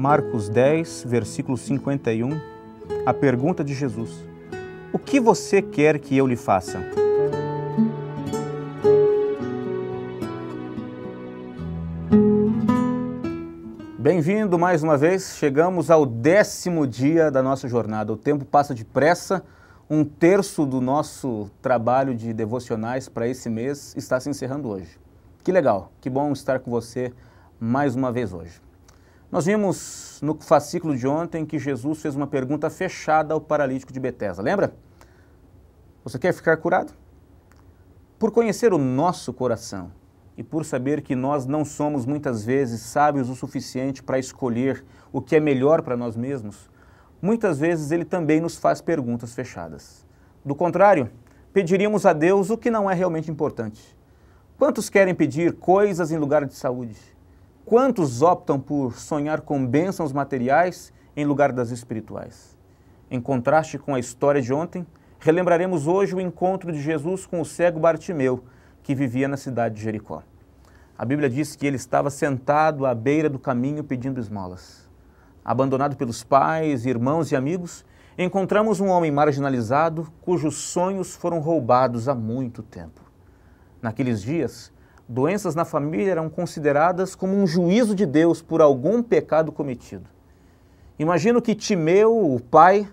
Marcos 10, versículo 51, a pergunta de Jesus: o que você quer que eu lhe faça? Bem-vindo mais uma vez, chegamos ao 10º dia da nossa jornada. O tempo passa depressa, 1/3 do nosso trabalho de devocionais para esse mês está se encerrando hoje. Que legal, que bom estar com você mais uma vez hoje. Nós vimos no fascículo de ontem que Jesus fez uma pergunta fechada ao paralítico de Betesda, lembra? Você quer ficar curado? Por conhecer o nosso coração e por saber que nós não somos muitas vezes sábios o suficiente para escolher o que é melhor para nós mesmos, muitas vezes ele também nos faz perguntas fechadas. Do contrário, pediríamos a Deus o que não é realmente importante. Quantos querem pedir coisas em lugar de saúde? Quantos optam por sonhar com bênçãos materiais em lugar das espirituais? Em contraste com a história de ontem, relembraremos hoje o encontro de Jesus com o cego Bartimeu, que vivia na cidade de Jericó. A Bíblia diz que ele estava sentado à beira do caminho pedindo esmolas. Abandonado pelos pais, irmãos e amigos, encontramos um homem marginalizado cujos sonhos foram roubados há muito tempo. Naqueles dias, doenças na família eram consideradas como um juízo de Deus por algum pecado cometido. Imagino que Timeu, o pai,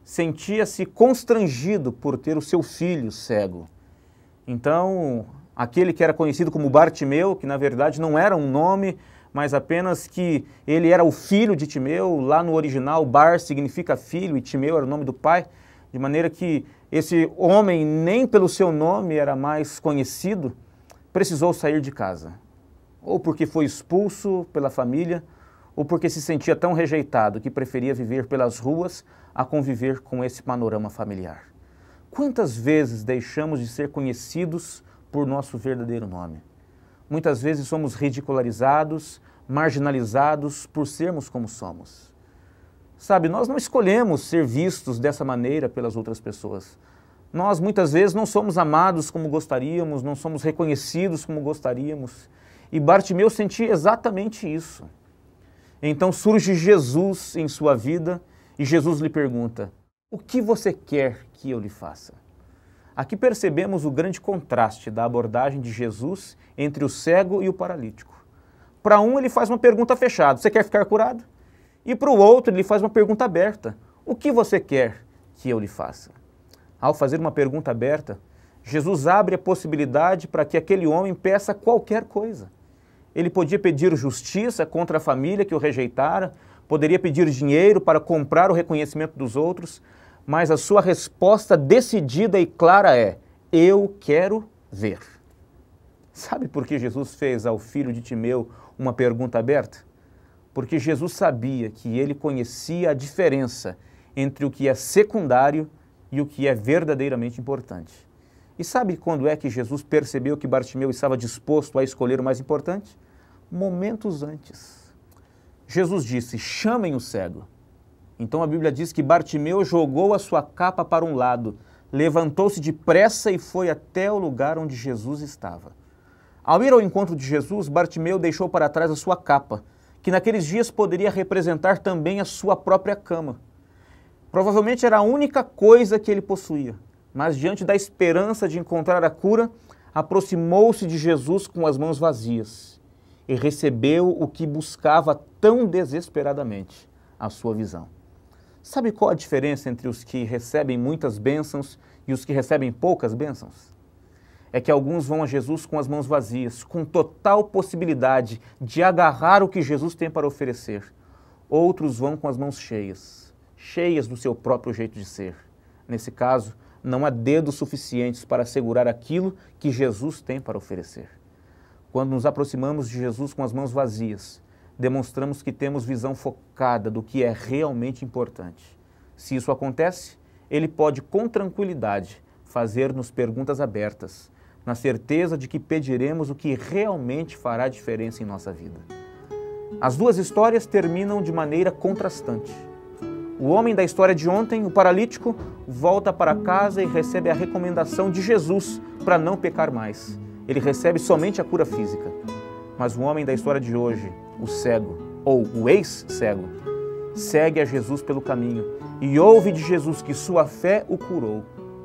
sentia-se constrangido por ter o seu filho cego. Então, aquele que era conhecido como Bartimeu, que na verdade não era um nome, mas apenas que ele era o filho de Timeu, lá no original Bar significa filho e Timeu era o nome do pai, de maneira que esse homem nem pelo seu nome era mais conhecido, precisou sair de casa, ou porque foi expulso pela família, ou porque se sentia tão rejeitado que preferia viver pelas ruas a conviver com esse panorama familiar. Quantas vezes deixamos de ser conhecidos por nosso verdadeiro nome? Muitas vezes somos ridicularizados, marginalizados por sermos como somos. Sabe, nós não escolhemos ser vistos dessa maneira pelas outras pessoas. Nós, muitas vezes, não somos amados como gostaríamos, não somos reconhecidos como gostaríamos. E Bartimeu sentia exatamente isso. Então surge Jesus em sua vida e Jesus lhe pergunta: o que você quer que eu lhe faça? Aqui percebemos o grande contraste da abordagem de Jesus entre o cego e o paralítico. Para um, ele faz uma pergunta fechada: você quer ficar curado? E para o outro, ele faz uma pergunta aberta: o que você quer que eu lhe faça? Ao fazer uma pergunta aberta, Jesus abre a possibilidade para que aquele homem peça qualquer coisa. Ele podia pedir justiça contra a família que o rejeitara, poderia pedir dinheiro para comprar o reconhecimento dos outros, mas a sua resposta decidida e clara é: eu quero ver. Sabe por que Jesus fez ao filho de Timeu uma pergunta aberta? Porque Jesus sabia que ele conhecia a diferença entre o que é secundário e o que é verdadeiramente importante. E sabe quando é que Jesus percebeu que Bartimeu estava disposto a escolher o mais importante? Momentos antes. Jesus disse: chamem o cego. Então a Bíblia diz que Bartimeu jogou a sua capa para um lado, levantou-se depressa e foi até o lugar onde Jesus estava. Ao ir ao encontro de Jesus, Bartimeu deixou para trás a sua capa, que naqueles dias poderia representar também a sua própria cama. Provavelmente era a única coisa que ele possuía, mas diante da esperança de encontrar a cura, aproximou-se de Jesus com as mãos vazias e recebeu o que buscava tão desesperadamente, a sua visão. Sabe qual a diferença entre os que recebem muitas bênçãos e os que recebem poucas bênçãos? É que alguns vão a Jesus com as mãos vazias, com total possibilidade de agarrar o que Jesus tem para oferecer. Outros vão com as mãos cheias do seu próprio jeito de ser. Nesse caso, não há dedos suficientes para segurar aquilo que Jesus tem para oferecer. Quando nos aproximamos de Jesus com as mãos vazias, demonstramos que temos visão focada do que é realmente importante. Se isso acontece, ele pode com tranquilidade fazer-nos perguntas abertas, na certeza de que pediremos o que realmente fará diferença em nossa vida. As duas histórias terminam de maneira contrastante. O homem da história de ontem, o paralítico, volta para casa e recebe a recomendação de Jesus para não pecar mais. Ele recebe somente a cura física. Mas o homem da história de hoje, o cego, ou o ex-cego, segue a Jesus pelo caminho e ouve de Jesus que sua fé o curou.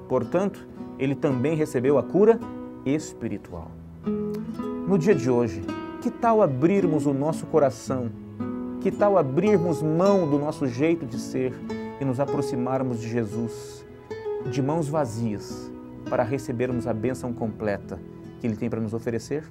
Portanto, ele também recebeu a cura espiritual. No dia de hoje, que tal abrirmos o nosso coração? Que tal abrirmos mão do nosso jeito de ser e nos aproximarmos de Jesus de mãos vazias para recebermos a bênção completa que Ele tem para nos oferecer?